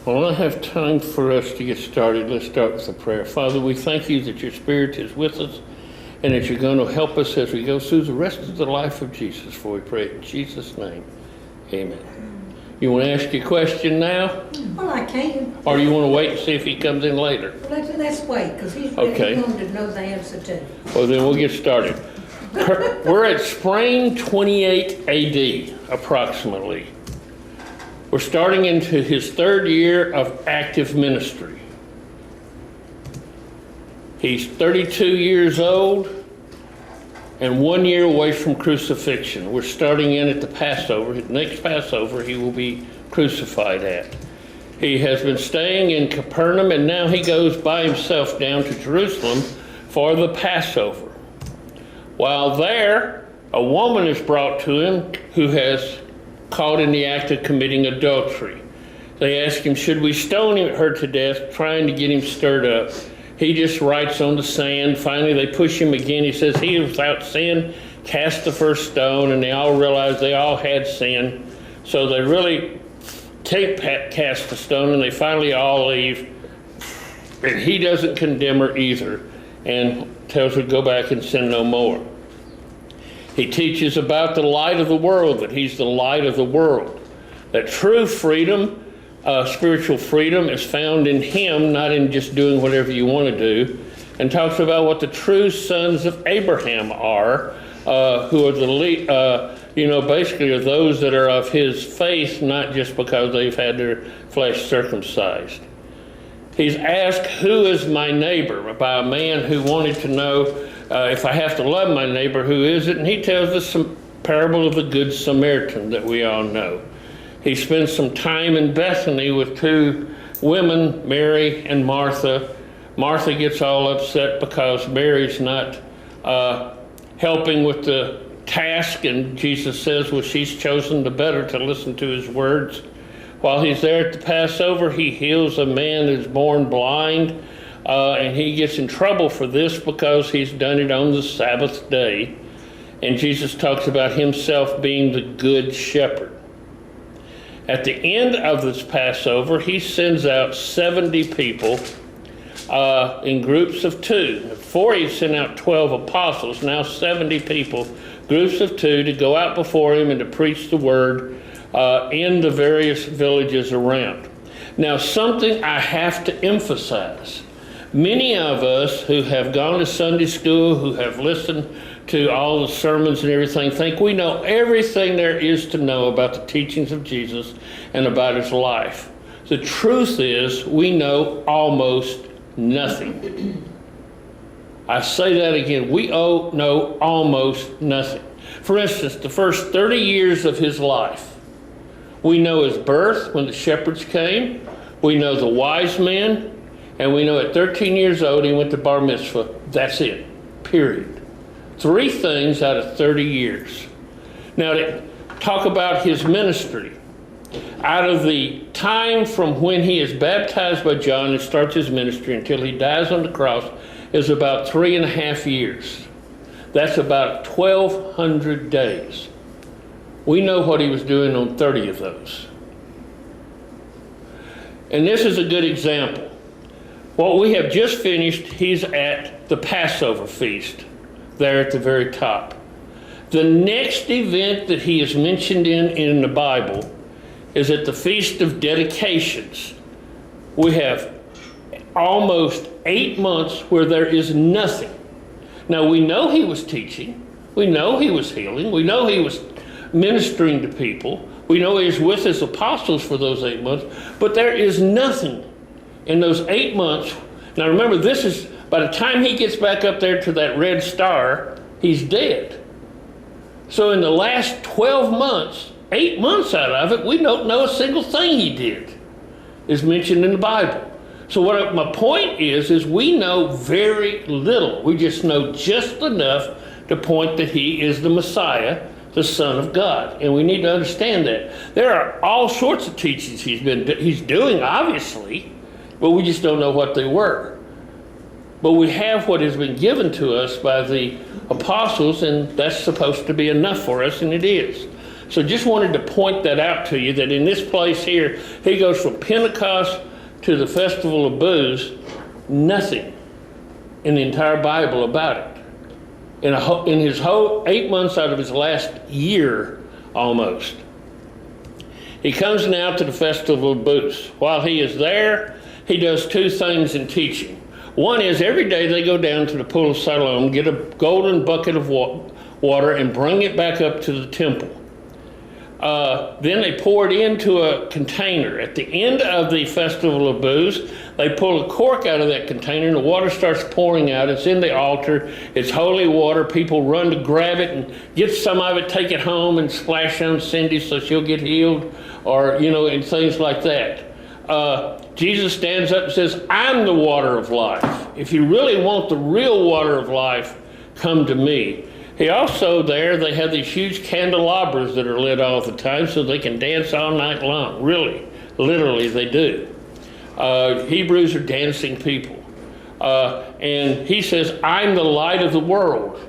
Well, I have time for us to get started. Let's start with a prayer. Father, we thank you that your Spirit is with us and that you're going to help us as we go through the rest of the life of Jesus. For we pray in Jesus' name. Amen. You want to ask your question now? Well, I can. Or you want to wait and see if he comes in later? Well, let's wait, because he's Okay. going to know the answer too. Well, then we'll get started. We're at spring 28 AD, approximately. We're starting into his third year of active ministry. He's 32 years old and 1 year away from crucifixion. We're starting in at the Passover. Next Passover, he will be crucified at. He has been staying in Capernaum, and now he goes by himself down to Jerusalem for the Passover. While there, a woman is brought to him who has caught in the act of committing adultery. They ask him, should we stone her to death, trying to get him stirred up? He just writes on the sand. Finally, they push him again. He says, he without sin cast the first stone, and they all realize they all had sin. So they really cast the stone, and they finally all leave. And he doesn't condemn her either, and tells her, go back and sin no more. He teaches about the light of the world, that he's the light of the world. That true freedom, spiritual freedom, is found in him, not in just doing whatever you want to do. And talks about what the true sons of Abraham are, who are basically are those that are of his faith, not just because they've had their flesh circumcised. He's asked, who is my neighbor? By a man who wanted to know, if I have to love my neighbor, who is it? And he tells us some parable of the Good Samaritan that we all know. He spends some time in Bethany with two women, Mary and Martha. Martha gets all upset because Mary's not helping with the task, and Jesus says, well, she's chosen the better to listen to his words. While he's there at the Passover, he heals a man who's born blind. And he gets in trouble for this because he's done it on the Sabbath day. And Jesus talks about himself being the good shepherd. At the end of this Passover, he sends out 70 people in groups of two. Before he sent out 12 apostles, now 70 people, groups of two, to go out before him and to preach the word in the various villages around. Now, something I have to emphasize. Many of us who have gone to Sunday school, who have listened to all the sermons and everything, think we know everything there is to know about the teachings of Jesus and about his life. The truth is, we know almost nothing. I say that again, we know almost nothing. For instance, the first 30 years of his life, we know his birth when the shepherds came, we know the wise men, and we know at 13 years old, he went to bar mitzvah. That's it, period. 3 things out of 30 years. Now, to talk about his ministry. Out of the time from when he is baptized by John and starts his ministry until he dies on the cross is about 3.5 years. That's about 1,200 days. We know what he was doing on 30 of those. And this is a good example. What we have just finished, he's at the Passover feast, there at the very top. The next event that he is mentioned in the Bible is at the Feast of Dedications. We have almost 8 months where there is nothing. Now, we know he was teaching. We know he was healing. We know he was ministering to people. We know he was with his apostles for those 8 months. But there is nothing in those 8 months. Now remember, this is, by the time he gets back up there to that red star, he's dead. So in the last 12 months, 8 months out of it, we don't know a single thing he did is mentioned in the Bible. So what my point is we know very little. We just know just enough to point that he is the Messiah, the Son of God. And we need to understand that. There are all sorts of teachings he's doing, obviously, but we just don't know what they were. But we have what has been given to us by the apostles, and that's supposed to be enough for us, and it is. So just wanted to point that out to you, that in this place here, he goes from Pentecost to the Festival of Booths, nothing in the entire Bible about it. In his whole 8 months out of his last year, almost. He comes now to the Festival of Booths. While he is there, he does two things in teaching. One is every day they go down to the pool of Siloam, get a golden bucket of water, and bring it back up to the temple. Then they pour it into a container. At the end of the Festival of Booths, they pull a cork out of that container and the water starts pouring out. It's in the altar. It's holy water. People run to grab it and get some of it, take it home and splash on Cindy so she'll get healed, or, and things like that. Jesus stands up and says, I'm the water of life. If you really want the real water of life, come to me. He also they have these huge candelabras that are lit all the time so they can dance all night long. Really, literally they do. Hebrews are dancing people. And he says, I'm the light of the world.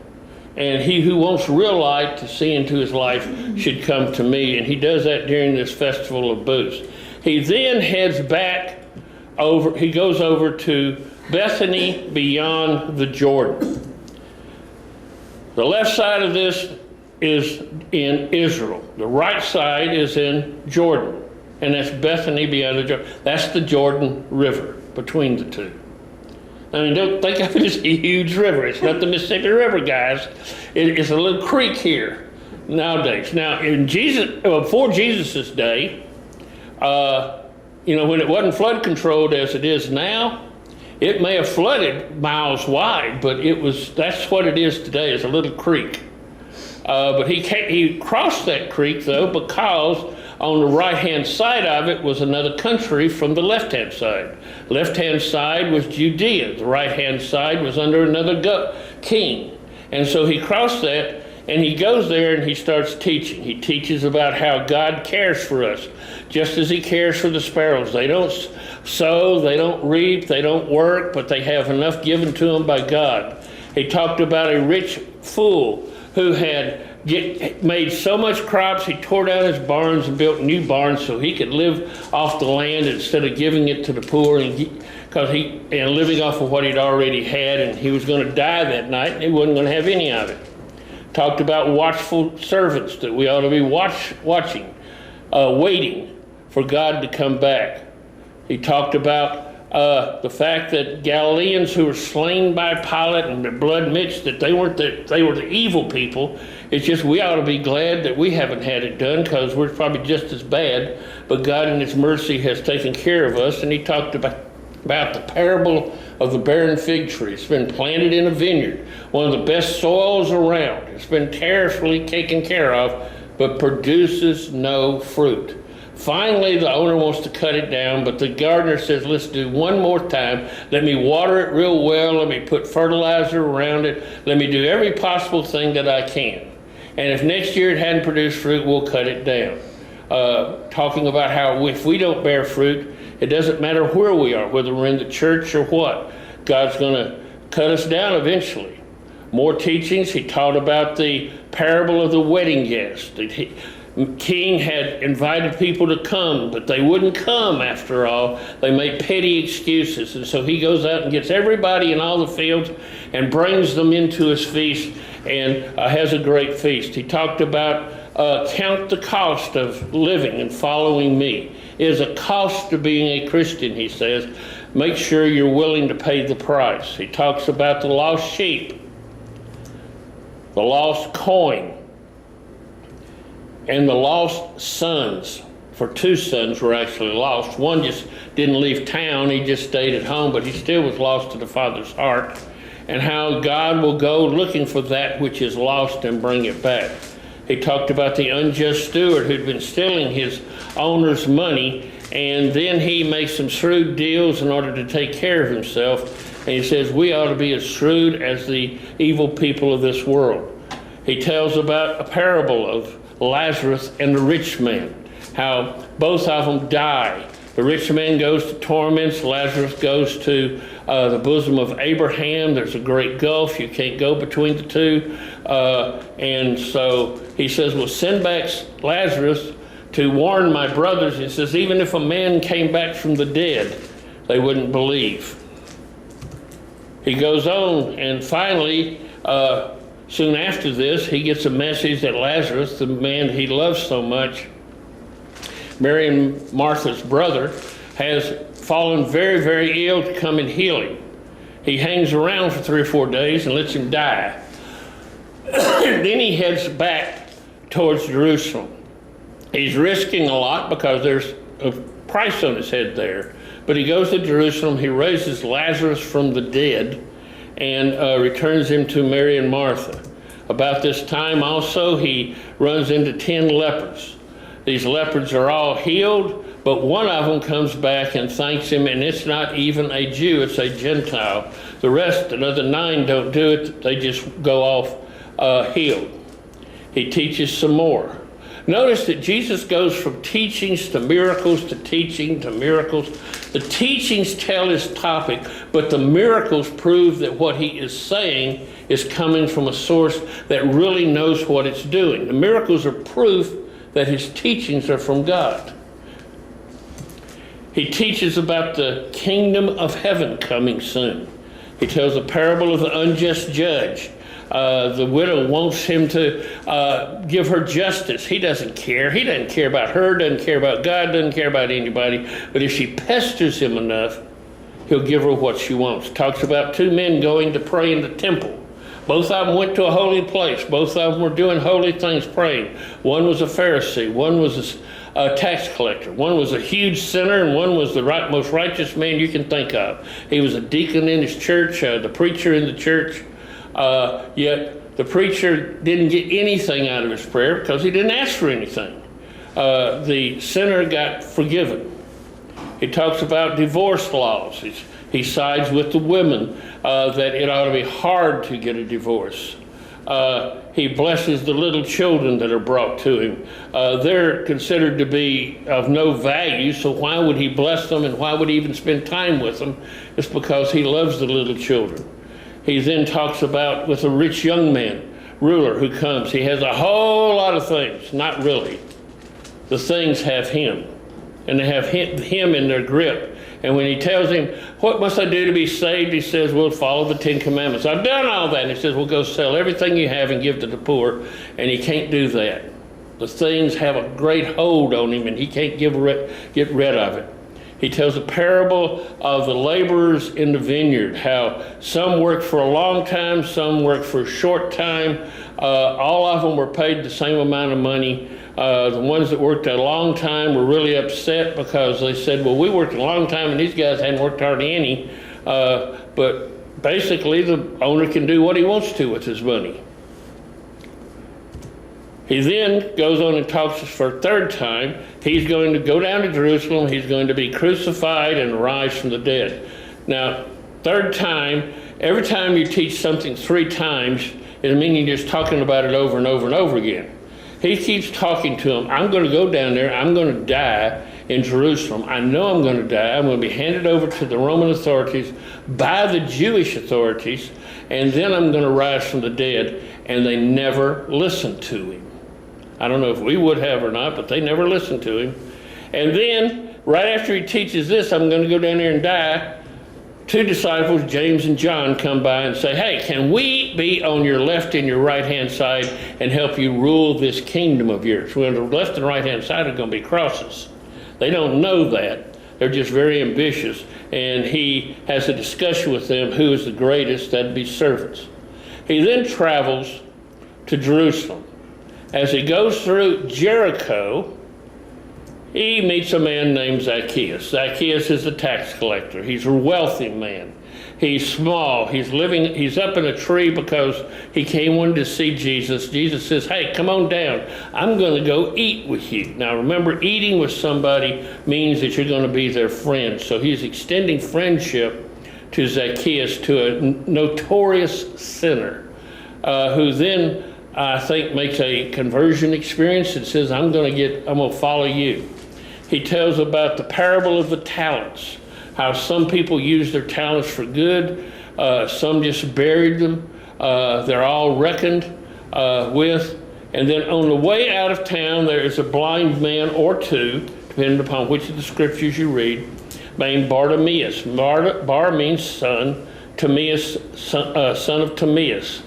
And he who wants real light to see into his life should come to me. And he does that during this Festival of Booths. He then heads back over, he goes over to Bethany beyond the Jordan. The left side of this is in Israel. The right side is in Jordan. And that's Bethany beyond the Jordan. That's the Jordan River between the two. I mean, don't think of it as a huge river. It's not the Mississippi River, guys. It's a little creek here nowadays. Now, before Jesus' day, when it wasn't flood controlled as it is now, it may have flooded miles wide, but that's what it is today, is a little creek. But he crossed that creek, though, because on the right-hand side of it was another country from the left-hand side. Left-hand side was Judea. The right-hand side was under another king. And so he crossed that, and he goes there and he starts teaching. He teaches about how God cares for us, just as he cares for the sparrows. They don't sow, they don't reap, they don't work, but they have enough given to them by God. He talked about a rich fool who had made so much crops, he tore down his barns and built new barns so he could live off the land instead of giving it to the poor, and living off of what he'd already had, and he was going to die that night and he wasn't going to have any of it. Talked about watchful servants, that we ought to be watching, waiting for God to come back. He talked about the fact that Galileans who were slain by Pilate and their blood mixed, that they were the evil people. It's just we ought to be glad that we haven't had it done, because we're probably just as bad, but God in his mercy has taken care of us. And he talked about the parable of the barren fig tree. It's been planted in a vineyard, one of the best soils around. It's been carefully taken care of, but produces no fruit. Finally, the owner wants to cut it down, but the gardener says, let's do one more time. Let me water it real well. Let me put fertilizer around it. Let me do every possible thing that I can. And if next year it hadn't produced fruit, we'll cut it down. Talking about how if we don't bear fruit, it doesn't matter where we are, whether we're in the church or what. God's going to cut us down eventually. More teachings. He taught about the parable of the wedding guest. King had invited people to come, but they wouldn't come after all. They made petty excuses. And so he goes out and gets everybody in all the fields and brings them into his feast, and has a great feast. He talked about count the cost of living and following me. It is a cost to being a Christian, he says. Make sure you're willing to pay the price. He talks about the lost sheep, the lost coin, and the lost sons. For two sons were actually lost. One just didn't leave town, he just stayed at home, but he still was lost to the Father's heart. And how God will go looking for that which is lost and bring it back. He talked about the unjust steward who'd been stealing his owner's money, and then he makes some shrewd deals in order to take care of himself. And he says we ought to be as shrewd as the evil people of this world. He tells about a parable of Lazarus and the rich man, how both of them die The rich man goes to torments. Lazarus goes to the bosom of Abraham. There's a great gulf. You can't go between the two. And so he says, well, send back Lazarus to warn my brothers. He says, even if a man came back from the dead, they wouldn't believe. He goes on, and finally, soon after this, he gets a message that Lazarus, the man he loves so much, Mary and Martha's brother, has fallen very, very ill to come and heal him. He hangs around for 3 or 4 days and lets him die. Then he heads back towards Jerusalem. He's risking a lot because there's a price on his head there. But he goes to Jerusalem, he raises Lazarus from the dead, and returns him to Mary and Martha. About this time also, he runs into 10 lepers. These lepers are all healed, but one of them comes back and thanks him, and it's not even a Jew, it's a Gentile. The rest, another 9, don't do it. They just go off healed. He teaches some more. Notice that Jesus goes from teachings to miracles to teaching to miracles. The teachings tell his topic, but the miracles prove that what he is saying is coming from a source that really knows what it's doing. The miracles are proof that his teachings are from God. He teaches about the kingdom of heaven coming soon. He tells a parable of the unjust judge. The widow wants him to give her justice. He doesn't care. He doesn't care about her, doesn't care about God, doesn't care about anybody. But if she pesters him enough, he'll give her what she wants. Talks about 2 men going to pray in the temple. Both of them went to a holy place. Both of them were doing holy things, praying. One was a Pharisee. One was a tax collector. One was a huge sinner, and one was the most righteous man you can think of. He was a deacon in his church, the preacher in the church. Yet the preacher didn't get anything out of his prayer because he didn't ask for anything. The sinner got forgiven. He talks about divorce laws. He sides with the women that it ought to be hard to get a divorce. He blesses the little children that are brought to him. They're considered to be of no value, so why would he bless them, and why would he even spend time with them? It's because he loves the little children. He then talks about with a rich young man, ruler, who comes. He has a whole lot of things. Not really. The things have him, and they have him in their grip. And when he tells him, what must I do to be saved? He says, well, follow the 10 Commandments. I've done all that. And he says, well, go sell everything you have and give to the poor. And he can't do that. The things have a great hold on him, and he can't get rid of it. He tells a parable of the laborers in the vineyard, how some worked for a long time, some worked for a short time. All of them were paid the same amount of money. The ones that worked a long time were really upset because they said, well, we worked a long time and these guys hadn't worked hardly any. But basically the owner can do what he wants to with his money. He then goes on and talks for a 3rd time. He's going to go down to Jerusalem. He's going to be crucified and rise from the dead. Now, 3rd time, every time you teach something 3 times, it means you're just talking about it over and over and over again. He keeps talking to him. I'm going to go down there. I'm going to die in Jerusalem. I know I'm going to die. I'm going to be handed over to the Roman authorities by the Jewish authorities, and then I'm going to rise from the dead. And they never listened to him. I don't know if we would have or not, but they never listened to him. And then, right after he teaches this, I'm going to go down there and die, 2 disciples, James and John, come by and say, hey, can we be on your left and your right-hand side and help you rule this kingdom of yours? Well, the left and right-hand side are going to be crosses. They don't know that. They're just very ambitious. And he has a discussion with them, who is the greatest? That'd be servants. He then travels to Jerusalem. As he goes through Jericho, he meets a man named Zacchaeus. Zacchaeus is a tax collector. He's a wealthy man. He's small. He's up in a tree because he wanted to see Jesus. Jesus says, hey, come on down. I'm going to go eat with you. Now remember, eating with somebody means that you're going to be their friend. So he's extending friendship to Zacchaeus, to a notorious sinner, who then I think makes a conversion experience and says, I'm going to follow you. He tells about the parable of the talents, how some people use their talents for good, some just buried them. They're all reckoned with. And then on the way out of town, there is a blind man or two, depending upon which of the scriptures you read, named Bartimaeus. Bar means son, Timaeus, son of Timaeus.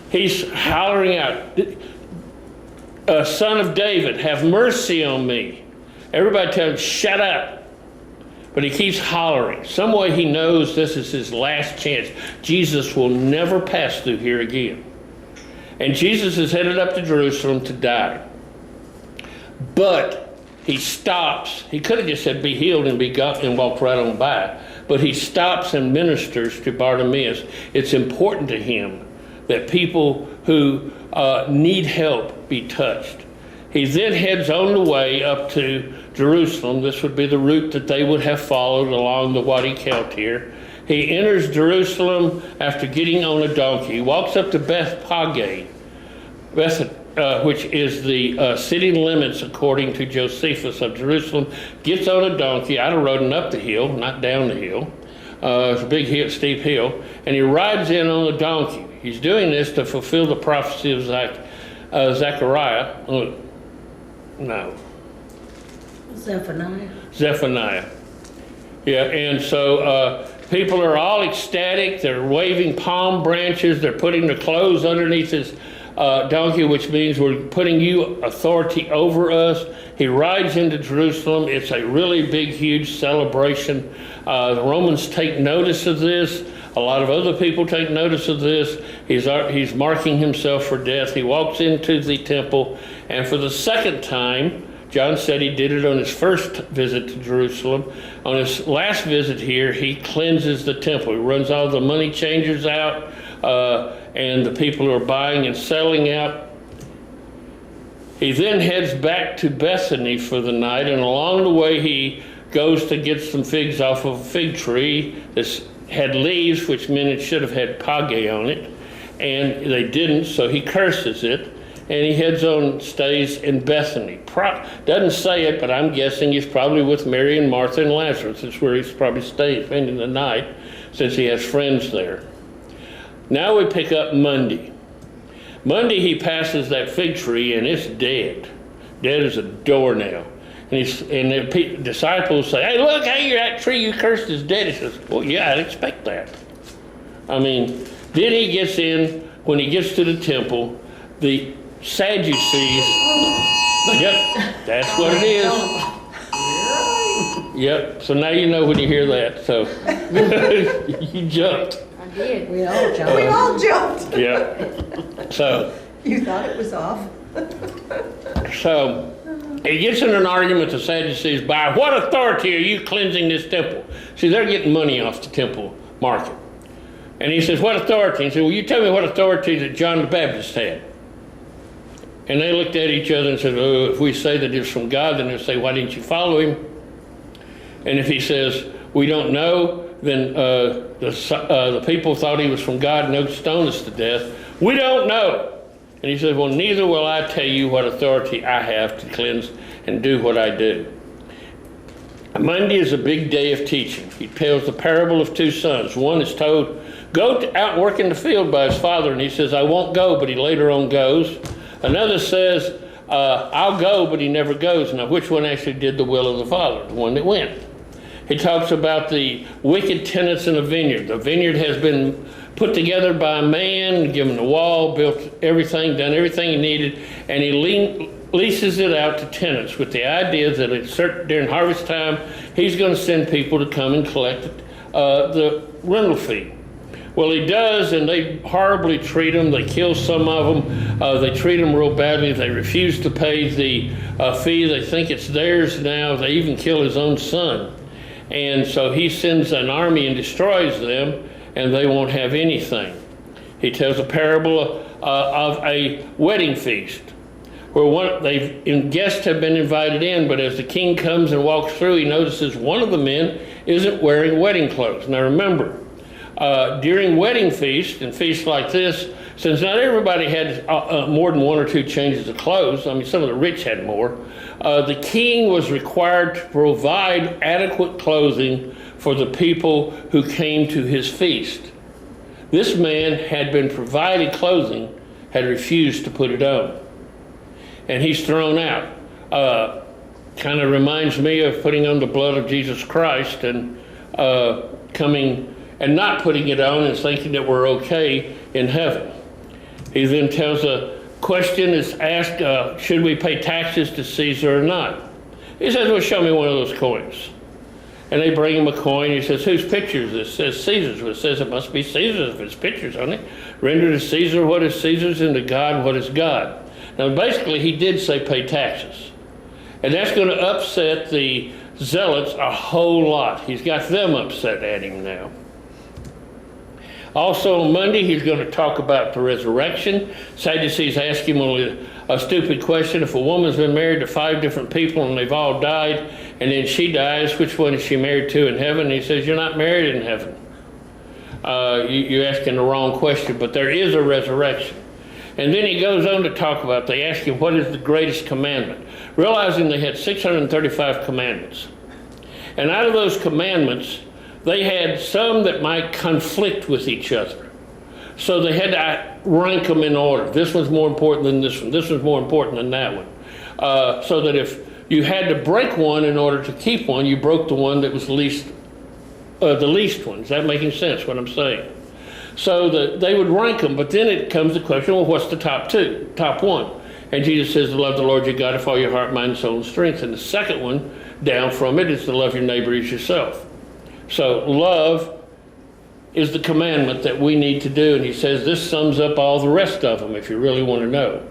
He's hollering out, son of David, have mercy on me. Everybody tells him, shut up. But he keeps hollering. Some way he knows this is his last chance. Jesus will never pass through here again. And Jesus is headed up to Jerusalem to die. But he stops. He could have just said, be healed and be gone and walked right on by. But he stops and ministers to Bartimaeus. It's important to him that people who need help be touched. He then heads on the way up to Jerusalem. This would be the route that they would have followed along the Wadi Keltir. He enters Jerusalem after getting on a donkey. He walks up to Bethphage, which is the city limits according to Josephus of Jerusalem. Gets on a donkey. I'd have ridden up the hill, not down the hill. It's a big hill, steep hill. And he rides in on the donkey. He's doing this to fulfill the prophecy of Zechariah. No. Zephaniah. Yeah, and so people are all ecstatic. They're waving palm branches. They're putting their clothes underneath his donkey, which means we're putting you authority over us. He rides into Jerusalem. It's a really big, huge celebration. The Romans take notice of this. A lot of other people take notice of this. He's marking himself for death. He walks into the temple, and for the second time, John said he did it on his first visit to Jerusalem. On his last visit here, he cleanses the temple. He runs all the money changers out and the people who are buying and selling out. He then heads back to Bethany for the night, and along the way he goes to get some figs off of a fig tree. This had leaves, which meant it should have had page on it, and they didn't, so he curses it. And he heads on, stays in Bethany. Doesn't say it, but I'm guessing he's probably with Mary and Martha and Lazarus. That's where he's probably staying, spending the night, since he has friends there. Now we pick up Monday. Monday he passes that fig tree, and it's dead. Dead as a doornail. And the disciples say, hey, look, hey, that tree you cursed is dead. He says, well, yeah, I'd expect that. I mean, then he gets in, when he gets to the temple, the Sadducees, yep, that's what it is. Yep, so now you know when you hear that, so you jumped. I did. We all jumped. We all jumped. Yeah, so. You thought it was off? So, he gets in an argument with the Sadducees, by what authority are you cleansing this temple? See, they're getting money off the temple market. And he says, what authority? He said, well, you tell me what authority that John the Baptist had. And they looked at each other and said, oh, if we say that it's from God, then they'll say, why didn't you follow him? And if he says, we don't know, then the people thought he was from God and they'll stone us to death. We don't know. And he says, well, neither will I tell you what authority I have to cleanse and do what I do. Monday is a big day of teaching. He tells the parable of two sons. One is told, go out and work in the field by his father. And he says, I won't go, but he later on goes. Another says, I'll go, but he never goes. Now, which one actually did the will of the Father? The one that went. He talks about the wicked tenants in a vineyard. The vineyard has been put together by a man, given a wall, built everything, done everything he needed, and he leases it out to tenants with the idea that during harvest time, he's going to send people to come and collect the rental fee. Well, he does, and they horribly treat them. They kill some of them. They treat them real badly. They refuse to pay the fee. They think it's theirs now. They even kill his own son. And so he sends an army and destroys them, and they won't have anything. He tells a parable of a wedding feast, where guests have been invited in, but as the king comes and walks through, he notices one of the men isn't wearing wedding clothes. Now remember, during wedding feasts and feasts like this, since not everybody had more than one or two changes of clothes, I mean, some of the rich had more, The king was required to provide adequate clothing for the people who came to his feast. This man had been provided clothing, had refused to put it on, and he's thrown out. Kind of reminds me of putting on the blood of Jesus Christ and coming and not putting it on and thinking that we're okay in heaven. He then tells a question is asked, should we pay taxes to Caesar or not? He says, well, show me one of those coins. And they bring him a coin. He says, whose picture is this? It says Caesar's. Well, it says it must be Caesar's if it's pictures on it. Render to Caesar what is Caesar's and to God what is God. Now, basically, he did say pay taxes. And that's going to upset the zealots a whole lot. He's got them upset at him now. Also on Monday, he's going to talk about the resurrection. Sadducees ask him only a stupid question. If a woman's been married to 5 different people and they've all died, and then she dies, which one is she married to in heaven? And he says, you're not married in heaven. You're asking the wrong question, but there is a resurrection. And then he goes on to talk about, they ask him, what is the greatest commandment? Realizing they had 635 commandments. And out of those commandments, they had some that might conflict with each other. So they had to rank them in order. This one's more important than this one. This one's more important than that one. So that if you had to break one in order to keep one, you broke the one that was the least one. Is that making sense, what I'm saying? So they would rank them, but then it comes the question, well, what's the top one? And Jesus says to love the Lord your God with all your heart, mind, soul, and strength. And the second one down from it is to love your neighbor as yourself. So love is the commandment that we need to do. And he says this sums up all the rest of them if you really want to know.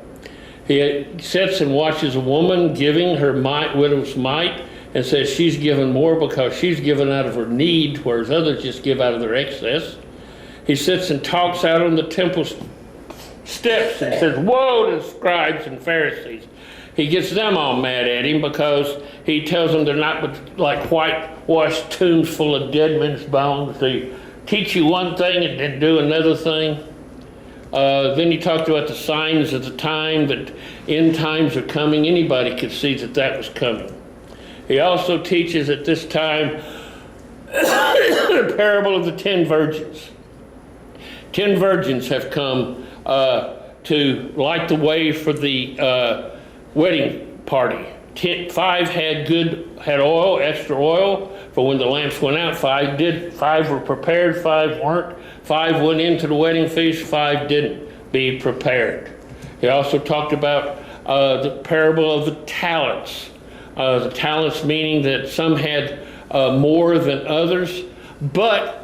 He sits and watches a woman giving her widow's mite and says she's given more because she's given out of her need, whereas others just give out of their excess. He sits and talks out on the temple steps and says, woe to the scribes and Pharisees. He gets them all mad at him because he tells them they're not but like whitewashed tombs full of dead men's bones. They teach you one thing and then do another thing. Then he talked about the signs of the time, that end times are coming. Anybody could see that that was coming. He also teaches at this time the parable of the 10 virgins. 10 virgins have come to light the way for the wedding party. 5 had oil, extra oil, for when the lamps went out. 5 did. 5 were prepared, 5 weren't. 5 went into the wedding feast, 5 didn't be prepared. He also talked about the parable of the talents. The talents meaning that some had more than others, but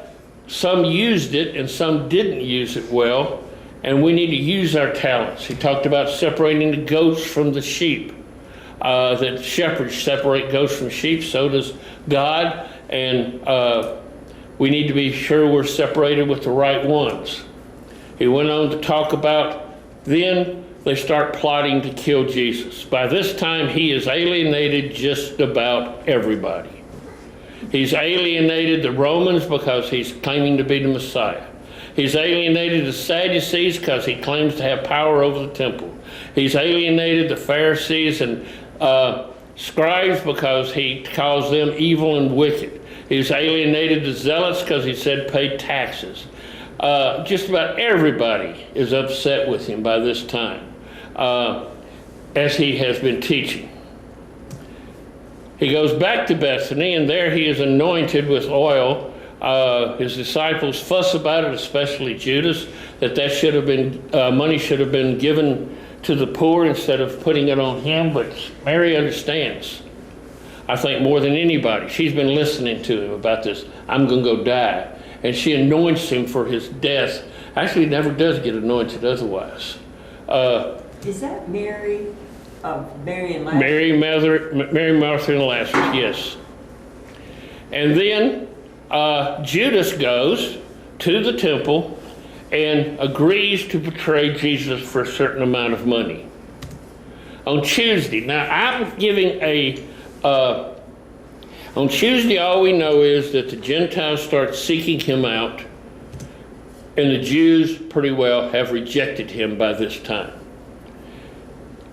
some used it and some didn't use it well, and we need to use our talents. He talked about separating the goats from the sheep. That shepherds separate goats from sheep, so does God, and we need to be sure we're separated with the right ones. He went on to talk about then they start plotting to kill Jesus. By this time, he has alienated just about everybody. He's alienated the Romans because he's claiming to be the Messiah. He's alienated the Sadducees because he claims to have power over the temple. He's alienated the Pharisees and scribes because he calls them evil and wicked. He's alienated the zealots because he said pay taxes. Just about everybody is upset with him by this time, as he has been teaching. He goes back to Bethany, and there he is anointed with oil. His disciples fuss about it, especially Judas, that should have been money should have been given to the poor instead of putting it on him. But Mary understands, I think, more than anybody. She's been listening to him about this. I'm going to go die. And she anoints him for his death. Actually, he never does get anointed otherwise. Is that Mary and Lazarus? Mary, Martha, and Lazarus, yes. And then Judas goes to the temple and agrees to betray Jesus for a certain amount of money. On Tuesday, now I'm giving on Tuesday, all we know is that the Gentiles start seeking him out, and the Jews pretty well have rejected him by this time.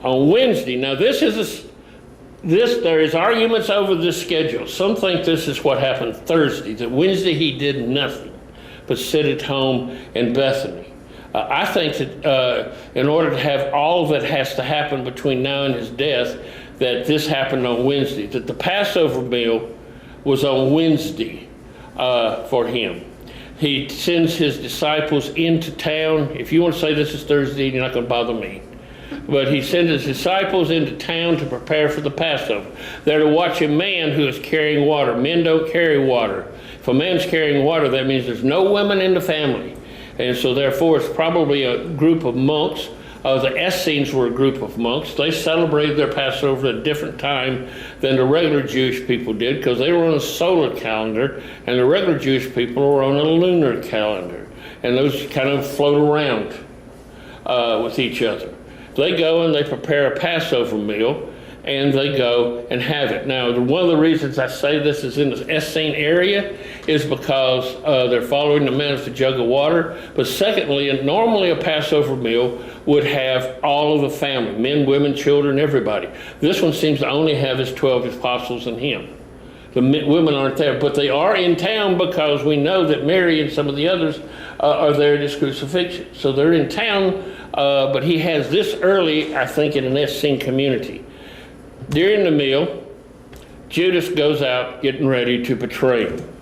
On Wednesday, now this is there is arguments over this schedule. Some think this is what happened Thursday, that Wednesday he did nothing but sit at home in Bethany. I think that in order to have all that has to happen between now and his death, that this happened on Wednesday, that the Passover meal was on Wednesday for him. He sends his disciples into town. If you want to say this is Thursday, you're not going to bother me. But he sends his disciples into town to prepare for the Passover. They're to watch a man who is carrying water. Men don't carry water. If a man's carrying water, that means there's no women in the family. And so therefore it's probably a group of monks. The Essenes were a group of monks. They celebrated their Passover at a different time than the regular Jewish people did, because they were on a solar calendar, and the regular Jewish people were on a lunar calendar. And those kind of float around with each other. They go and they prepare a Passover meal, and they go and have it. Now, one of the reasons I say this is in the Essene area is because they're following the man with a jug of water. But secondly, normally a Passover meal would have all of the family, men, women, children, everybody. This one seems to only have his 12 apostles and him. The women aren't there, but they are in town because we know that Mary and some of the others are there at his crucifixion. So they're in town, but he has this early, I think, in an Essene community. During the meal, Judas goes out getting ready to betray him.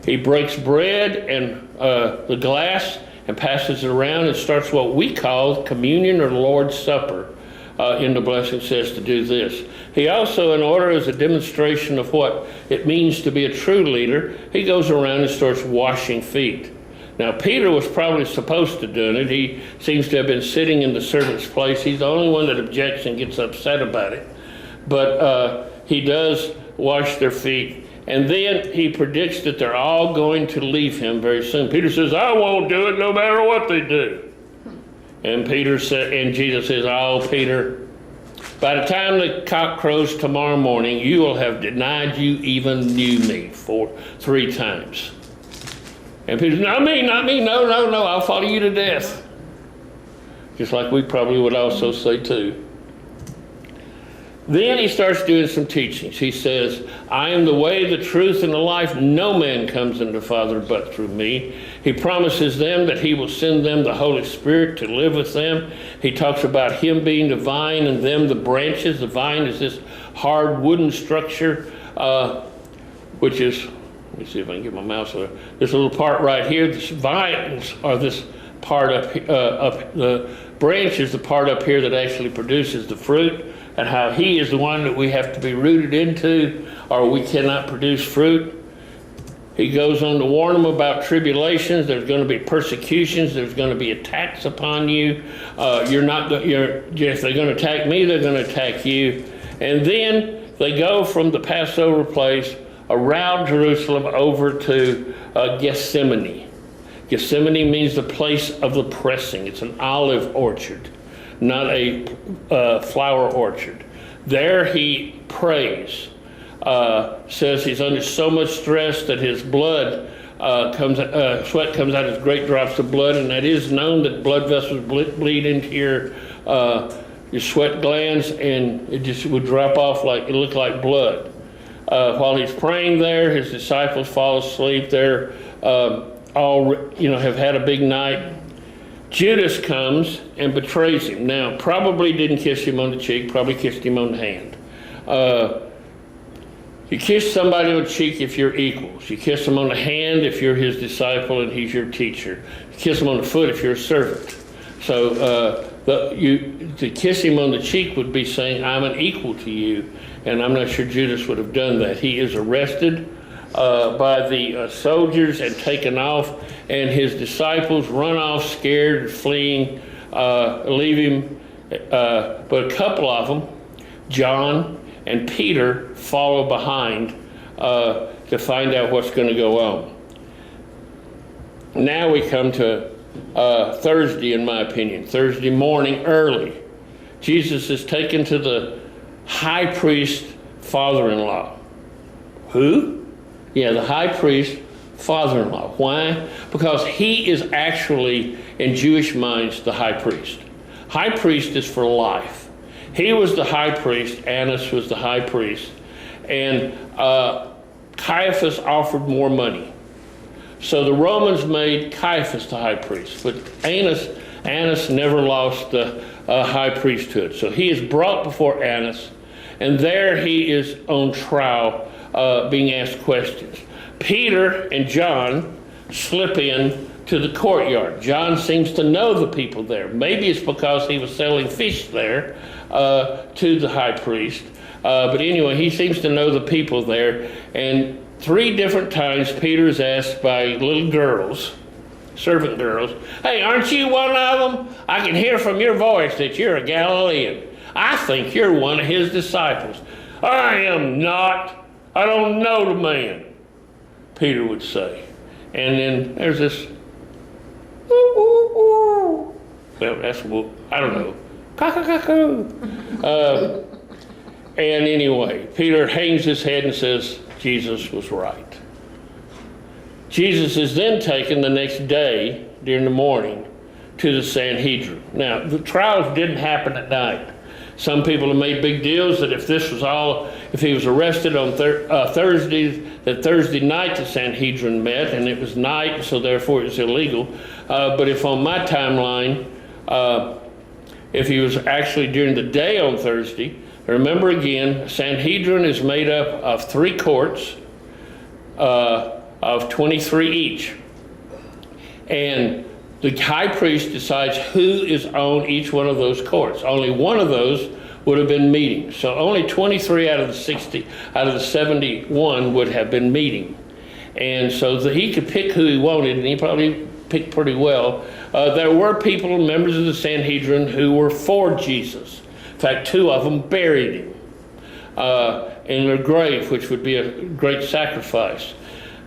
He breaks bread and the glass and passes it around and starts what we call communion or Lord's Supper. In the blessing says to do this. He also, in order as a demonstration of what it means to be a true leader, he goes around and starts washing feet. Now, Peter was probably supposed to do it. He seems to have been sitting in the servant's place. He's the only one that objects and gets upset about it. But he does wash their feet. And then he predicts that they're all going to leave him very soon. Peter says, I won't do it no matter what they do. And Jesus says, oh, Peter, by the time the cock crows tomorrow morning, you will have denied you even knew me 3 times. And Peter says, not me, no, I'll follow you to death. Just like we probably would also say too. Then he starts doing some teachings. He says, I am the way, the truth, and the life. No man comes into the Father but through me. He promises them that he will send them the Holy Spirit to live with them. He talks about him being the vine and them the branches. The vine is this hard wooden structure, which is, let me see if I can get my mouse over. This little part right here, the vines are this part up the branch is the part up here that actually produces the fruit, and how he is the one that we have to be rooted into, or we cannot produce fruit. He goes on to warn them about tribulations. There's going to be persecutions. There's going to be attacks upon you. If they're going to attack me, they're going to attack you. And then they go from the Passover place around Jerusalem over to Gethsemane. Gethsemane means the place of the pressing. It's an olive orchard, not a flower orchard. There he prays. Says he's under so much stress that his blood sweat comes out as great drops of blood, and that is known that blood vessels bleed into your sweat glands, and it just would drop off like it looked like blood. While he's praying there, his disciples fall asleep. They're all have had a big night. Judas comes and betrays him. Now, probably didn't kiss him on the cheek, probably kissed him on the hand. You kiss somebody on the cheek if you're equals. You kiss him on the hand if you're his disciple and he's your teacher. You kiss him on the foot if you're a servant. So to kiss him on the cheek would be saying, I'm an equal to you. And I'm not sure Judas would have done that. He is arrested by the soldiers and taken off, and his disciples run off scared, fleeing, leave him. But a couple of them, John and Peter, follow behind to find out what's going to go on. Now we come to Thursday, in my opinion. Thursday morning early. Jesus is taken to the high priest father-in-law. Who? Yeah, the high priest father-in-law. Why? Because he is actually, in Jewish minds, the high priest. High priest is for life. He was the high priest. Annas was the high priest. And Caiaphas offered more money. So the Romans made Caiaphas the high priest. But Annas never lost the high priesthood. So he is brought before Annas. And there he is on trial, being asked questions. Peter and John slip in to the courtyard. John seems to know the people there. Maybe it's because he was selling fish there to the high priest. But anyway, he seems to know the people there. And 3 different times Peter is asked by little girls, servant girls, "Hey, aren't you one of them? I can hear from your voice that you're a Galilean. I think you're one of his disciples." "I am not. I don't know the man," Peter would say. And then there's this, well, that's, I don't know, cock-a-cock-oo. And anyway, Peter hangs his head and says, Jesus was right. Jesus is then taken the next day during the morning to the Sanhedrin. Now, the trials didn't happen at night. Some people have made big deals that if he was arrested on Thursday, that Thursday night the Sanhedrin met, and it was night, so therefore it was illegal. But if on my timeline, if he was actually during the day on Thursday, remember again, Sanhedrin is made up of 3 courts of 23 each. And the high priest decides who is on each one of those courts. Only one of those would have been meeting. So only 23 out of the 71 would have been meeting. And so he could pick who he wanted, and he probably picked pretty well. There were people, members of the Sanhedrin, who were for Jesus. In fact, 2 of them buried him in their grave, which would be a great sacrifice.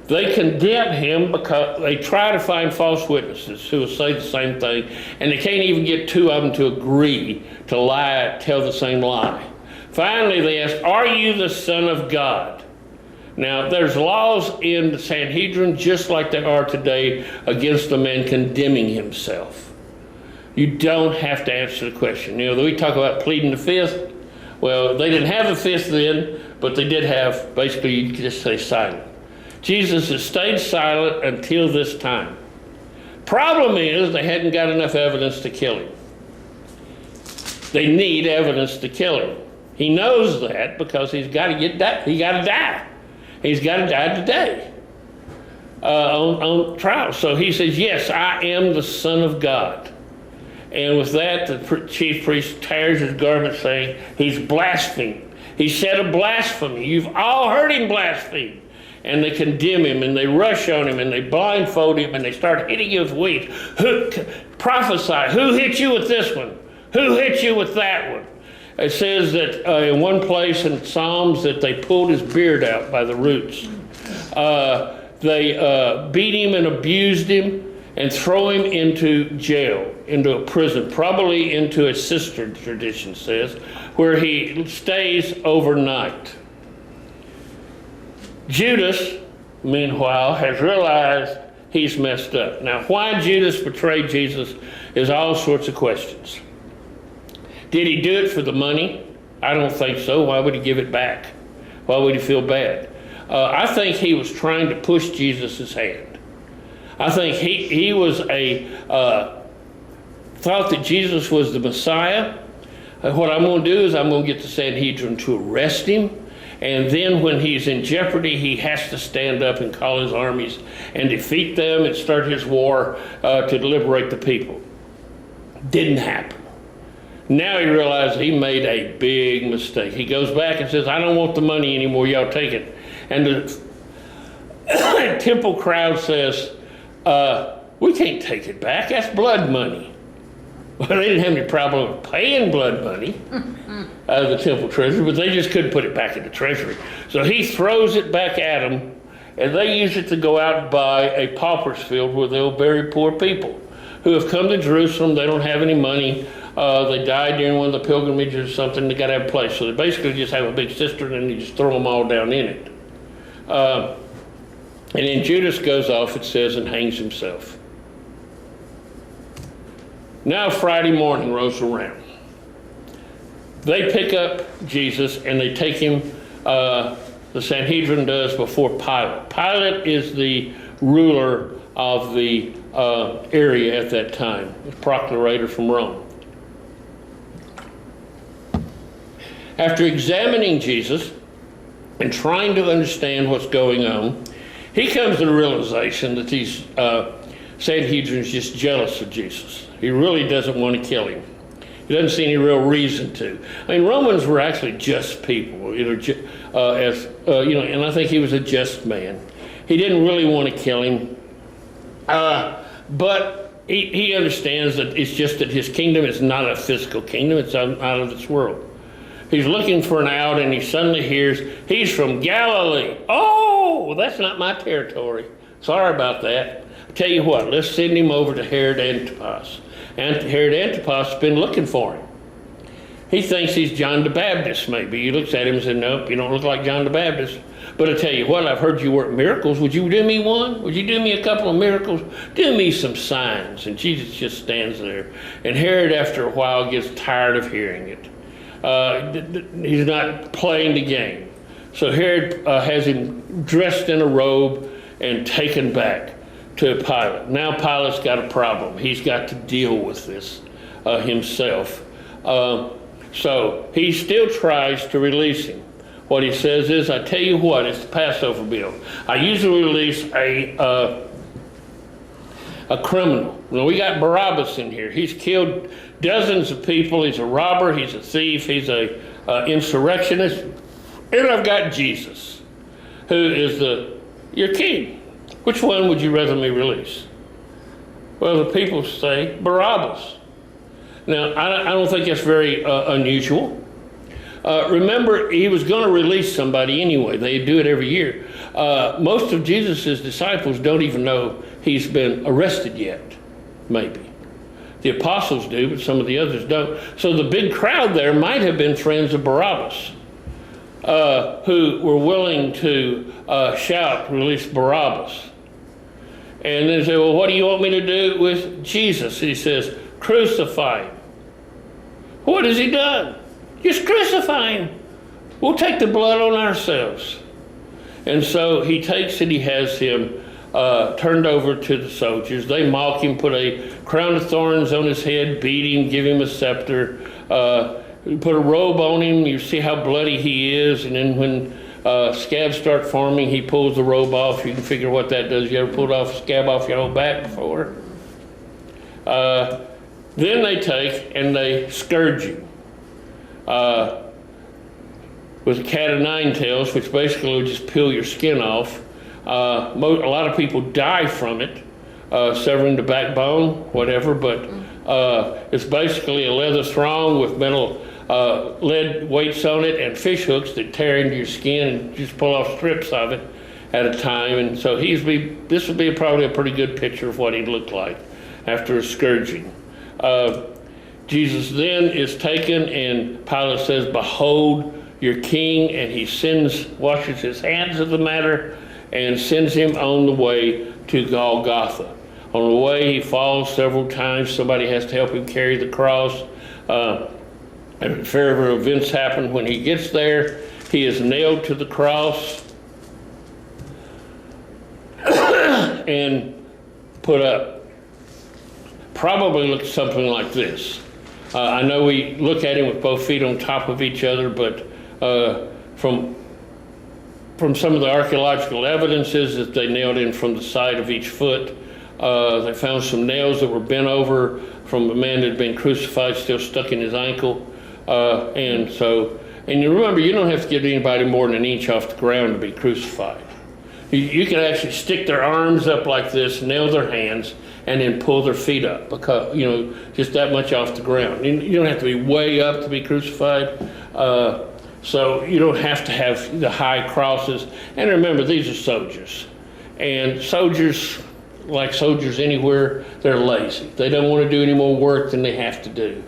They condemn him because they try to find false witnesses who will say the same thing, and they can't even get 2 of them to agree to lie, tell the same lie. Finally, they ask, "Are you the Son of God?" Now, there's laws in the Sanhedrin, just like there are today, against a man condemning himself. You don't have to answer the question. You know, we talk about pleading the fifth. Well, they didn't have the fifth then, but they did have, basically, you could just say silent. Jesus has stayed silent until this time. Problem is, they hadn't got enough evidence to kill him. They need evidence to kill him. He knows that because he's got to die. He's got to die today on trial. So he says, "Yes, I am the Son of God." And with that, the chief priest tears his garment, saying, "He's blasphemed. He said a blasphemy. You've all heard him blaspheme." And they condemn him, and they rush on him, and they blindfold him, and they start hitting him with weeds. Prophesy. Who hit you with this one? Who hit you with that one? It says that in one place in Psalms that they pulled his beard out by the roots. They beat him and abused him and throw him into jail, into a prison, probably into a cistern, tradition says, where he stays overnight. Judas, meanwhile, has realized he's messed up. Now, why Judas betrayed Jesus is all sorts of questions. Did he do it for the money? I don't think so. Why would he give it back? Why would he feel bad? I think he was trying to push Jesus' hand. I think he was thought that Jesus was the Messiah. What I'm going to do is I'm going to get the Sanhedrin to arrest him. And then when he's in jeopardy, he has to stand up and call his armies and defeat them and start his war to liberate the people. Didn't happen. Now he realizes he made a big mistake. He goes back and says, "I don't want the money anymore, y'all take it." And the temple crowd says, "We can't take it back, that's blood money." Well, they didn't have any problem with paying blood money out of the temple treasury, but they just couldn't put it back in the treasury. So he throws it back at them, and they use it to go out and buy a pauper's field where they'll bury poor people who have come to Jerusalem. They don't have any money. They died during one of the pilgrimages or something. They got to have a place. So they basically just have a big cistern and you just throw them all down in it. And then Judas goes off, it says, and hangs himself. Now Friday morning rolls around. they pick up Jesus and they take him, the Sanhedrin does, before Pilate. Pilate is the ruler of the area at that time, the procurator from Rome. After examining Jesus and trying to understand what's going on, he comes to the realization that these Sanhedrin's just jealous of Jesus. He really doesn't want to kill him. He doesn't see any real reason to. I mean, Romans were actually just people, and I think he was a just man. He didn't really want to kill him, but he understands that it's just that his kingdom is not a physical kingdom; it's out of this world. He's looking for an out, and he suddenly hears he's from Galilee. Oh, well, that's not my territory. Sorry about that. I tell you what, let's send him over to Herod Antipas. And Herod Antipas has been looking for him. He thinks he's John the Baptist, maybe. He looks at him and says, nope, you don't look like John the Baptist. But I tell you what, I've heard you work miracles. Would you do me one? Would you do me a couple of miracles? Do me some signs. And Jesus just stands there. And Herod, after a while, gets tired of hearing it. He's not playing the game. So Herod has him dressed in a robe and taken back to Pilate. Now Pilate's got a problem. He's got to deal with this himself. So he still tries to release him. What he says is, I tell you what, it's the Passover bill. I usually release a criminal. Now, we got Barabbas in here. He's killed dozens of people. He's a robber. He's a thief. He's a insurrectionist. And I've got Jesus, who is your king. Which one would you rather me release? Well, the people say Barabbas. Now, I don't think that's very unusual. Remember, he was going to release somebody anyway. They do it every year. Most of Jesus' disciples don't even know he's been arrested yet, maybe. The apostles do, but some of the others don't. So the big crowd there might have been friends of Barabbas, who were willing to shout, release Barabbas. And then they say, well, what do you want me to do with Jesus? He says, crucify him. What has he done? Just crucify him. We'll take the blood on ourselves. And so he takes it, he has him turned over to the soldiers. They mock him, put a crown of thorns on his head, beat him, give him a scepter, put a robe on him. You see how bloody he is. And then when scabs start forming, he pulls the robe off. You can figure what that does. You ever pulled off a scab off your whole back before? Then they take and they scourge you with a cat of nine tails, which basically will just peel your skin off. A lot of people die from it, severing the backbone, whatever, but it's basically a leather thong with metal lead weights on it and fish hooks that tear into your skin and just pull off strips of it at a time. And so this would be probably a pretty good picture of what he'd look like after a scourging. Jesus then is taken, and Pilate says, behold your king, and he washes his hands of the matter and sends him on the way to Golgotha. On the way, he falls several times. Somebody has to help him carry the cross. And several events happen. When he gets there, he is nailed to the cross and put up. Probably looks something like this. I know we look at him with both feet on top of each other, but from some of the archaeological evidences that they nailed in from the side of each foot, they found some nails that were bent over from a man that had been crucified, still stuck in his ankle. And you remember, you don't have to give anybody more than an inch off the ground to be crucified. You can actually stick their arms up like this, nail their hands, and then pull their feet up, because, just that much off the ground. You don't have to be way up to be crucified. So you don't have to have the high crosses. And remember, these are soldiers. And soldiers, like soldiers anywhere, they're lazy. They don't want to do any more work than they have to do.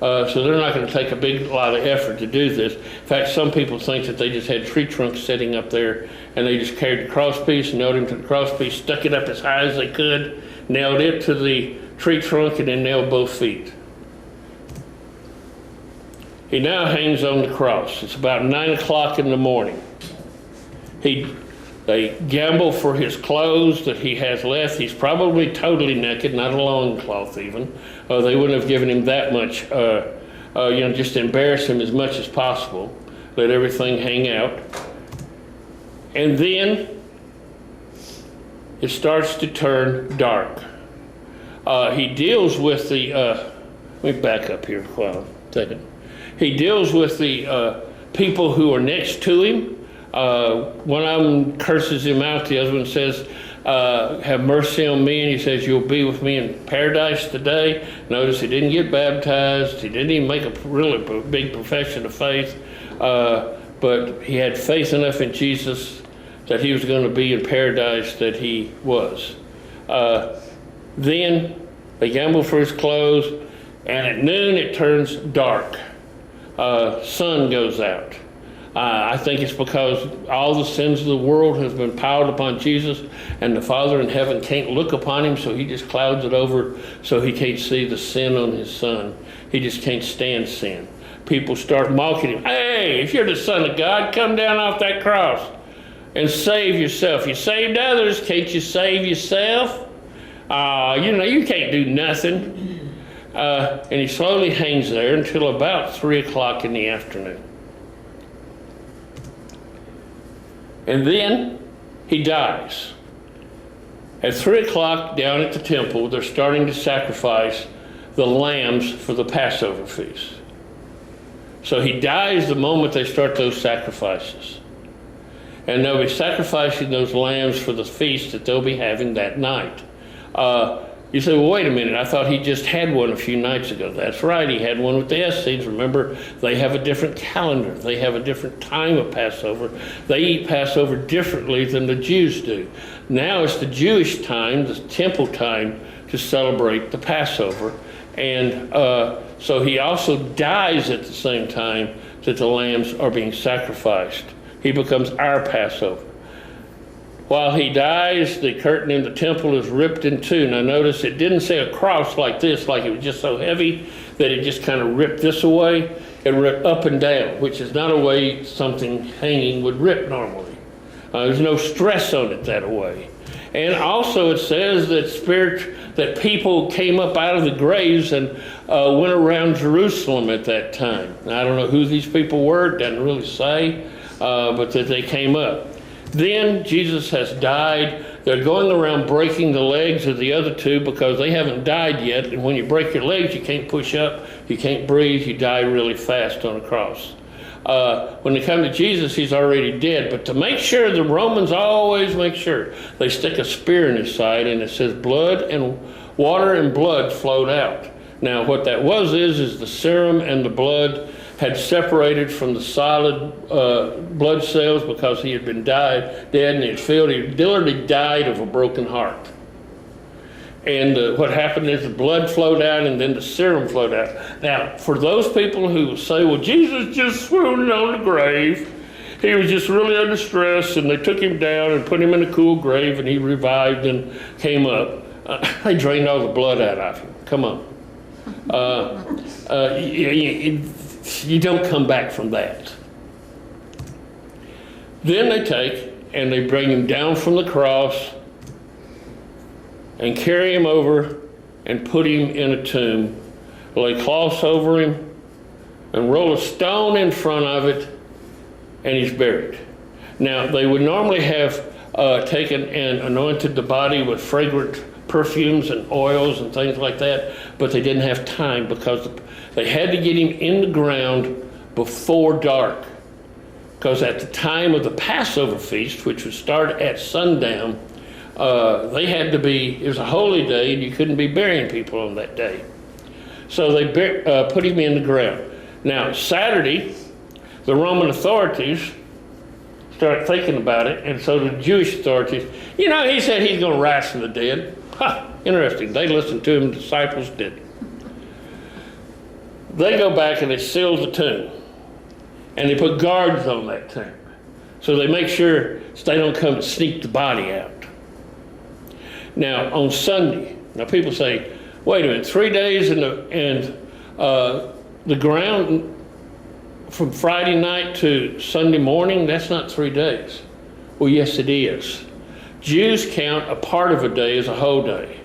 So they're not going to take a big lot of effort to do this. In fact, some people think that they just had tree trunks sitting up there, and they just carried the crosspiece, nailed him to the crosspiece, stuck it up as high as they could, nailed it to the tree trunk, and then nailed both feet. He now hangs on the cross. It's about 9 o'clock in the morning. They gamble for his clothes that he has left. He's probably totally naked, not a loincloth even. They wouldn't have given him that much, just embarrass him as much as possible. Let everything hang out. And then it starts to turn dark. He deals with the, let me back up here for a second. He deals with the people who are next to him. One of them curses him out. The other one says, have mercy on me. And he says, you'll be with me in paradise today. Notice he didn't get baptized. He didn't even make a really big profession of faith. But he had faith enough in Jesus that he was going to be in paradise that he was. Then they gamble for his clothes, and at noon it turns dark. Sun goes out. I think it's because all the sins of the world has been piled upon Jesus, and the Father in heaven can't look upon him, so he just clouds it over so he can't see the sin on his Son. He just can't stand sin. People start mocking him. Hey, if you're the Son of God, come down off that cross and save yourself. You saved others, can't you save yourself? You can't do nothing. And he slowly hangs there until about 3 o'clock in the afternoon. And then he dies. At 3 o'clock down at the temple, they're starting to sacrifice the lambs for the Passover feast. So he dies the moment they start those sacrifices. And they'll be sacrificing those lambs for the feast that they'll be having that night. You say, well, wait a minute, I thought he just had one a few nights ago. That's right, he had one with the Essenes. Remember, they have a different calendar. They have a different time of Passover. They eat Passover differently than the Jews do. Now it's the Jewish time, the temple time, to celebrate the Passover. And so he also dies at the same time that the lambs are being sacrificed. He becomes our Passover. While he dies, the curtain in the temple is ripped in two. Now notice it didn't say a cross like this, like it was just so heavy that it just kind of ripped this away. It ripped up and down, which is not a way something hanging would rip normally. There's no stress on it that way. And also it says that people came up out of the graves and went around Jerusalem at that time. Now, I don't know who these people were, it doesn't really say, but that they came up. Then Jesus has died. They're going around breaking the legs of the other two because they haven't died yet. And when you break your legs, you can't push up, you can't breathe, you die really fast on a cross. When they come to Jesus, he's already dead. But to make sure, the Romans always make sure, they stick a spear in his side, and it says blood and water and blood flowed out. Now what that is the serum and the blood had separated from the solid blood cells because he had been dead and he literally died of a broken heart. And what happened is the blood flowed out and then the serum flowed out. Now, for those people who say, well, Jesus just swooned on the grave, he was just really under stress, and they took him down and put him in a cool grave, and he revived and came up. They drained all the blood out of him. Come on. You don't come back from that. Then they take and they bring him down from the cross and carry him over and put him in a tomb, lay cloths over him and roll a stone in front of it, and he's buried. Now, they would normally have taken and anointed the body with fragrant perfumes and oils and things like that, but they didn't have time because they had to get him in the ground before dark. Because at the time of the Passover feast, which would start at sundown, it was a holy day, and you couldn't be burying people on that day. So they put him in the ground. Now, Saturday, the Roman authorities started thinking about it, and so the Jewish authorities, he said he's going to rise from the dead. Interesting. They listened to him, the disciples didn't. They go back and they seal the tomb, and they put guards on that tomb, so they make sure they don't come and sneak the body out. Now on Sunday, people say, wait a minute, 3 days and the ground from Friday night to Sunday morning, that's not 3 days. Well, yes, it is. Jews count a part of a day as a whole day.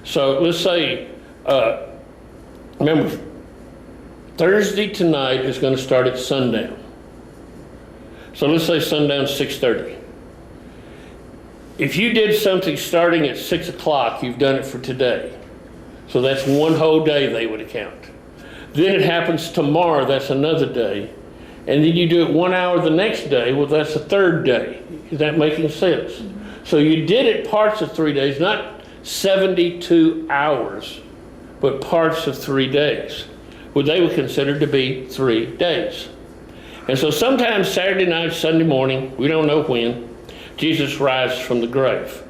So let's say, remember, Thursday tonight is going to start at sundown. So let's say sundown 6:30. If you did something starting at 6 o'clock, you've done it for today. So that's one whole day they would count. Then it happens tomorrow, that's another day. And then you do it 1 hour the next day, well, that's a third day. Is that making sense? So you did it parts of 3 days, not 72 hours, but parts of 3 days. What they would consider to be 3 days. And so sometimes Saturday night, Sunday morning, we don't know when, Jesus rises from the grave.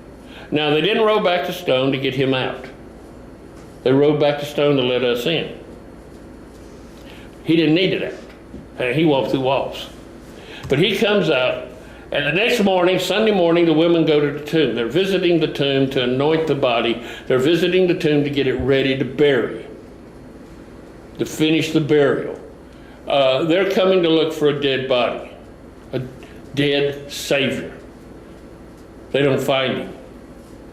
Now, they didn't roll back the stone to get him out. They rolled back the stone to let us in. He didn't need it out. He walked through walls. But he comes out, and the next morning, Sunday morning, the women go to the tomb. They're visiting the tomb to anoint the body. They're visiting the tomb to get it ready to bury, to finish the burial. They're coming to look for a dead body, a dead Savior. They don't find him.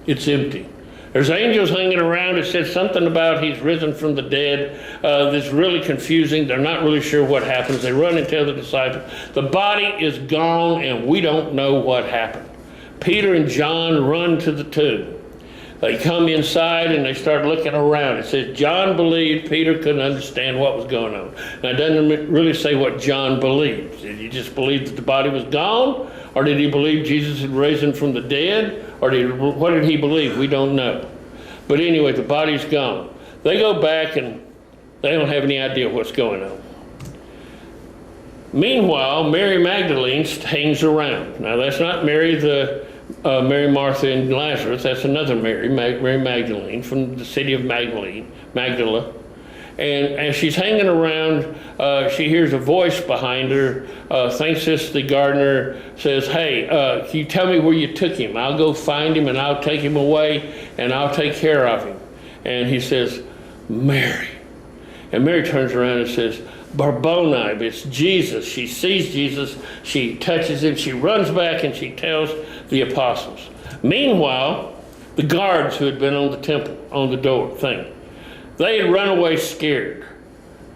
It's empty. There's angels hanging around. It says something about he's risen from the dead. That's really confusing. They're not really sure what happens. They run and tell the disciples, the body is gone and we don't know what happened. Peter and John run to the tomb. They come inside and they start looking around. It says John believed, Peter couldn't understand what was going on. Now, it doesn't really say what John believed. Did he just believe that the body was gone? Or did he believe Jesus had risen from the dead? Or what did he believe? We don't know. But anyway, the body's gone. They go back and they don't have any idea what's going on. Meanwhile, Mary Magdalene hangs around. Now, that's not Mary, Mary, Martha, and Lazarus. That's another Mary, Mary Magdalene, from the city of Magdala. And as she's hanging around, she hears a voice behind her. Thinks it's the gardener, says, hey, can you tell me where you took him? I'll go find him and I'll take him away and I'll take care of him. And he says, Mary. And Mary turns around and says, Barboni, it's Jesus. She sees Jesus, she touches him, she runs back and she tells the apostles. Meanwhile, the guards who had been on the temple, on the door thing, they had run away scared.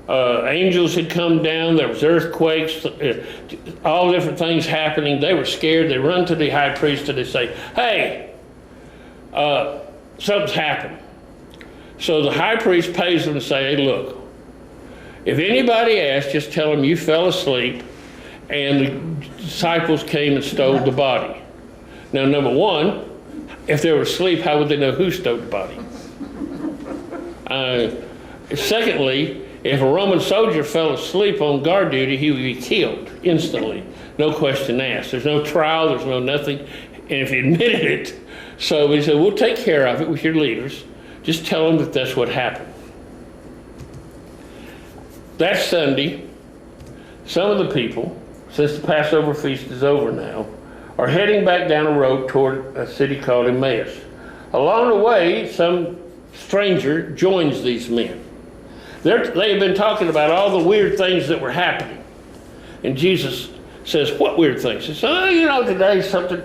Angels had come down, there was earthquakes, all different things happening. They were scared. They run to the high priest and they say, hey, something's happened. So the high priest pays them to say, hey, look, if anybody asks, just tell them you fell asleep and the disciples came and stole the body. Now, number one, if they were asleep, how would they know who stole the body? Secondly, if a Roman soldier fell asleep on guard duty, he would be killed instantly. No question asked. There's no trial, there's no nothing. And if he admitted it, so he said, we'll take care of it with your leaders. Just tell them that that's what happened. That Sunday, some of the people, since the Passover feast is over now, are heading back down a road toward a city called Emmaus. Along the way, some stranger joins these men. They have been talking about all the weird things that were happening. And Jesus says, what weird things? He says, today something,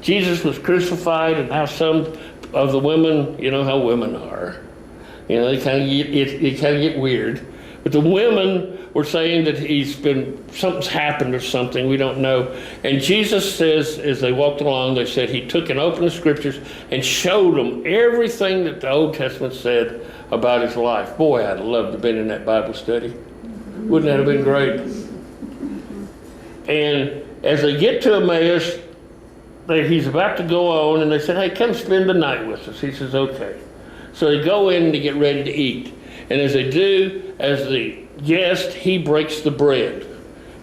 Jesus was crucified and now some of the women, you know how women are. They kind of get weird. But the women were saying that something's happened or something, we don't know. And Jesus says, as they walked along, they said he took and opened the scriptures and showed them everything that the Old Testament said about his life. Boy, I'd love to have been in that Bible study. Wouldn't that have been great? And as they get to Emmaus, he's about to go on, and they said, hey, come spend the night with us. He says, okay. So they go in to get ready to eat. And as they do, as the guest, he breaks the bread.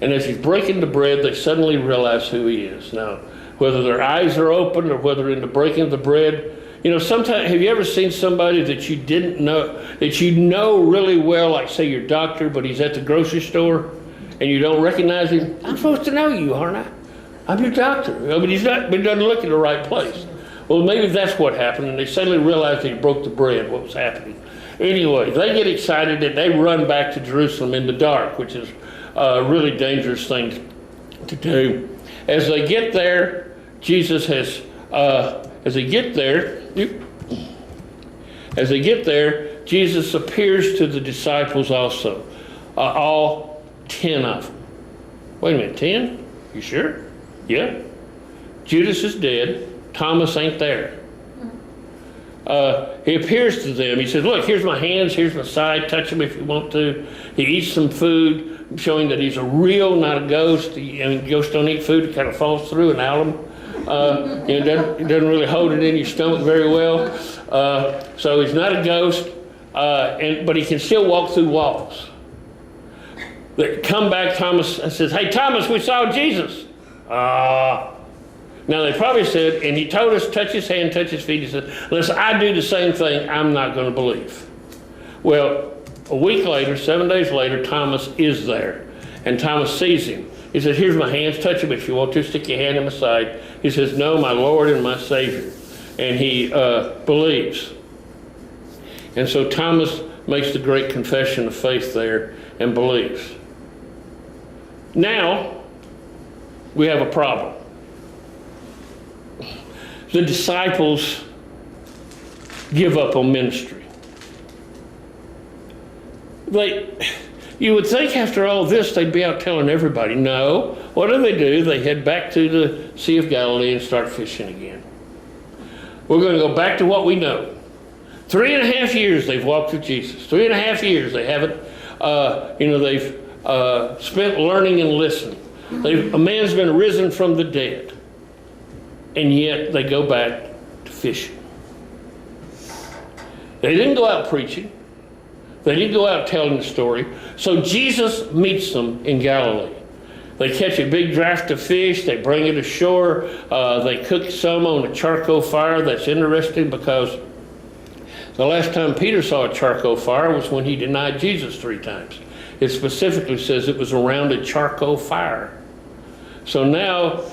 And as he's breaking the bread, they suddenly realize who he is. Now, whether their eyes are open or whether in the breaking of the bread, sometimes, have you ever seen somebody that you didn't know, that you know really well, like say your doctor, but he's at the grocery store and you don't recognize him? I'm supposed to know you, aren't I? I'm your doctor. But he's not, but he doesn't look in the right place. Well, maybe that's what happened, and they suddenly realized that he broke the bread, what was happening. Anyway, they get excited and they run back to Jerusalem in the dark, which is a really dangerous thing to do. As they get there, Jesus has, Jesus appears to the disciples also, all 10 of them. Wait a minute, 10? You sure? Yeah. Judas is dead. Thomas ain't there. He appears to them. He says, look, here's my hands, here's my side, touch them if you want to. He eats some food, showing that he's a real, not a ghost. Ghosts don't eat food, it kind of falls through an alum. It doesn't really hold it in your stomach very well. So he's not a ghost, but he can still walk through walls. They come back, Thomas says, hey, Thomas, we saw Jesus. Now, they probably said, and he told us, touch his hand, touch his feet. He said, unless I do the same thing, I'm not going to believe. Well, a week later, 7 days later, Thomas is there. And Thomas sees him. He says, here's my hands, touch them if you want to, stick your hand in my side. He says, no, my Lord and my Savior. And he believes. And so Thomas makes the great confession of faith there and believes. Now, we have a problem. The disciples give up on ministry. You would think after all this they'd be out telling everybody. No. What do? They head back to the Sea of Galilee and start fishing again. We're going to go back to what we know. 3.5 years they've walked with Jesus. 3.5 years they haven't, they've spent learning and listening. A man's been risen from the dead. And yet they go back to fishing. They didn't go out preaching. They didn't go out telling the story. So Jesus meets them in Galilee. They catch a big draft of fish. They bring it ashore. They cook some on a charcoal fire. That's interesting because the last time Peter saw a charcoal fire was when he denied Jesus 3 times. It specifically says it was around a charcoal fire. So now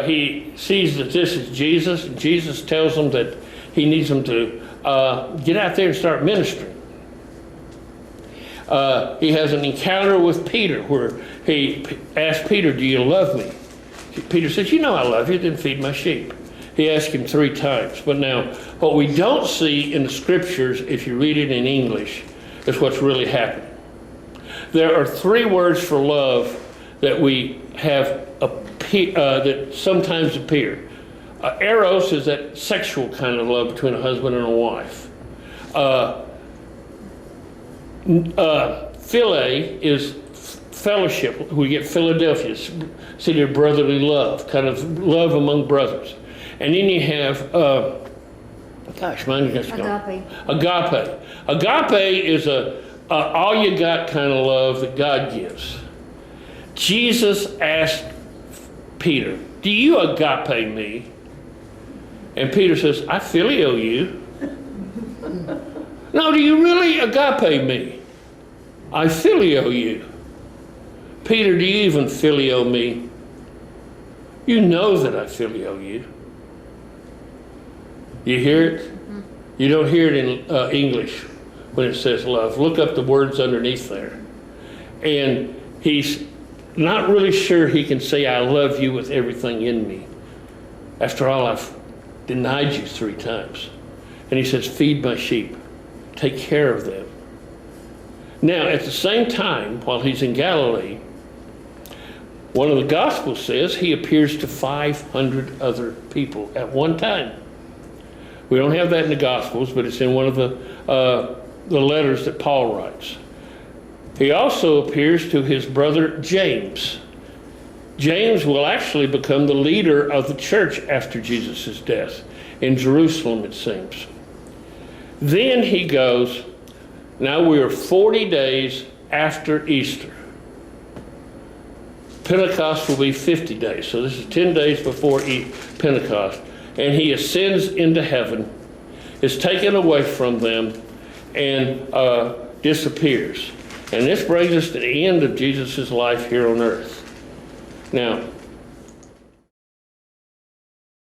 he sees that this is Jesus, and Jesus tells them that he needs them to get out there and start ministering. He has an encounter with Peter where he asked Peter, do you love me? Peter says, you know I love you, then feed my sheep. He asked him 3 times. But now, what we don't see in the scriptures, if you read it in English, is what's really happening. There are 3 words for love that we have that sometimes appear. Eros is that sexual kind of love between a husband and a wife. Philia is fellowship. We get Philadelphia, city of brotherly love, kind of love among brothers. And then you have, mine just gone. Agape. Agape is a all you got kind of love that God gives. Jesus asked Peter, do you agape me? And Peter says, I phileo you. No, do you really agape me? I phileo you. Peter, do you even phileo me? You know that I phileo you. You hear it? You don't hear it in English when it says love. Look up the words underneath there. And he's not really sure he can say, I love you with everything in me. After all, I've denied you 3 times. And he says, feed my sheep. Take care of them. Now, at the same time, while he's in Galilee, one of the Gospels says he appears to 500 other people at one time. We don't have that in the Gospels, but it's in one of the letters that Paul writes. He also appears to his brother James. James will actually become the leader of the church after Jesus' death in Jerusalem, it seems. Then he goes, now we are 40 days after Easter. Pentecost will be 50 days, so this is 10 days before Pentecost. And he ascends into heaven, is taken away from them, and disappears. And this brings us to the end of Jesus' life here on earth. Now,